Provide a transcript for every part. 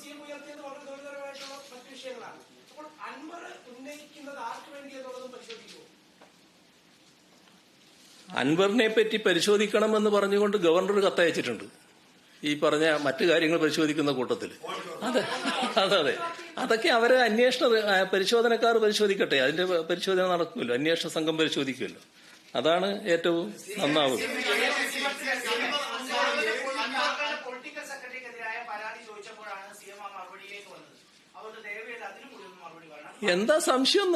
CM ഉയർത്തിയത് വളരെ ഗൗരവമായിട്ടുള്ള മറ്റു വിഷയങ്ങളാണ്. അപ്പോൾ അൻവർ ഉന്നയിക്കുന്നത് ആർക്ക് വേണ്ടി എന്നുള്ളതും പരിശോധിക്കുമോ? അൻവറിനെ പറ്റി പരിശോധിക്കണമെന്ന് പറഞ്ഞുകൊണ്ട് ഗവർണർ കത്തയച്ചിട്ടുണ്ട്. ഈ പറഞ്ഞ മറ്റു കാര്യങ്ങൾ പരിശോധിക്കുന്ന കൂട്ടത്തിൽ. അതെ. അതൊക്കെ അവരെ പരിശോധനക്കാർ പരിശോധിക്കട്ടെ. അതിന്റെ പരിശോധന നടക്കുമല്ലോ, അന്വേഷണ സംഘം പരിശോധിക്കുമല്ലോ. അതാണ് ഏറ്റവും നന്നാവുക. എന്താ സംശയം?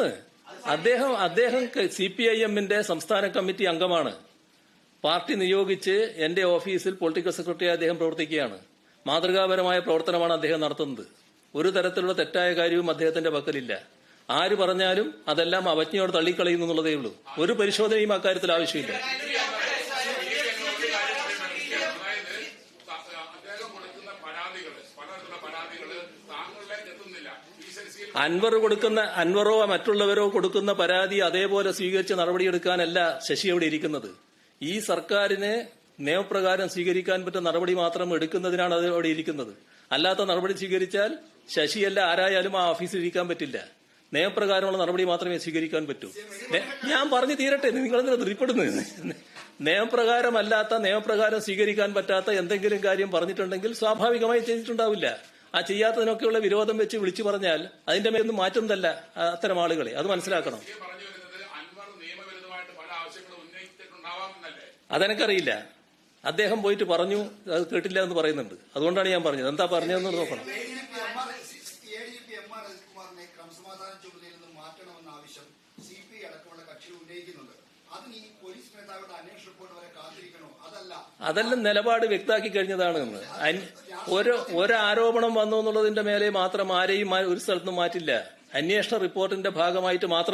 അദ്ദേഹം CPIM-ന്റെ സംസ്ഥാന കമ്മിറ്റി അംഗമാണ്. പാർട്ടി നിയോഗിച്ച് എന്റെ ഓഫീസിൽ പൊളിറ്റിക്കൽ സെക്രട്ടറി അദ്ദേഹം പ്രവർത്തിക്കുകയാണ്. മാതൃകാപരമായ പ്രവർത്തനമാണ് അദ്ദേഹം നടത്തുന്നത്. ഒരു തരത്തിലുള്ള തെറ്റായ കാര്യവും അദ്ദേഹത്തിന്റെ പക്കലില്ല. ആര് പറഞ്ഞാലും അതെല്ലാം അവജ്ഞയോട് തള്ളിക്കളയുന്നു എന്നുള്ളതേ ഉള്ളൂ. ഒരു പരിശോധനയും അക്കാര്യത്തിൽ ആവശ്യമില്ല. അൻവറോ മറ്റുള്ളവരോ കൊടുക്കുന്ന പരാതി അതേപോലെ സ്വീകരിച്ച് നടപടിയെടുക്കാനല്ല ശശി അവിടെ ഇരിക്കുന്നത്. ഈ സർക്കാരിന് നിയമപ്രകാരം സ്വീകരിക്കാൻ പറ്റുന്ന നടപടി മാത്രം എടുക്കുന്നതിനാണ് അത് അവിടെ ഇരിക്കുന്നത്. അല്ലാത്ത നടപടി സ്വീകരിച്ചാൽ ശശിയല്ല ആരായാലും ആ ഓഫീസിൽ ഇരിക്കാൻ പറ്റില്ല. നിയമപ്രകാരമുള്ള നടപടി മാത്രമേ സ്വീകരിക്കാൻ പറ്റൂ. ഞാൻ പറഞ്ഞു തീരട്ടെ, നിങ്ങളെന്തിനാ ധൃതിപ്പെടുന്നത്? നിയമപ്രകാരം സ്വീകരിക്കാൻ പറ്റാത്ത എന്തെങ്കിലും കാര്യം പറഞ്ഞിട്ടുണ്ടെങ്കിൽ സ്വാഭാവികമായി ചെയ്തിട്ടുണ്ടാവില്ല. ആ ചെയ്യാത്തതിനൊക്കെയുള്ള വിരോധം വെച്ച് വിളിച്ചു പറഞ്ഞാൽ അതിന്റെ മേലൊന്നും മാറ്റുന്നതല്ല അത്തരം ആളുകളെ. അത് മനസ്സിലാക്കണം. അതെനിക്കറിയില്ല. അദ്ദേഹം പോയിട്ട് പറഞ്ഞു, അത് കേട്ടില്ല എന്ന് പറയുന്നുണ്ട്. അതുകൊണ്ടാണ് ഞാൻ പറഞ്ഞത്. എന്താ പറഞ്ഞതെന്ന് നോക്കണം. അതെല്ലാം നിലപാട് വ്യക്തമാക്കി കഴിഞ്ഞതാണ്. ഒരാരോപണം വന്നു എന്നുള്ളതിന്റെ മേലെ മാത്രം ആരെയും ഒരു സ്ഥലത്തും മാറ്റില്ല. അന്വേഷണ റിപ്പോർട്ടിന്റെ ഭാഗമായിട്ട് മാത്രം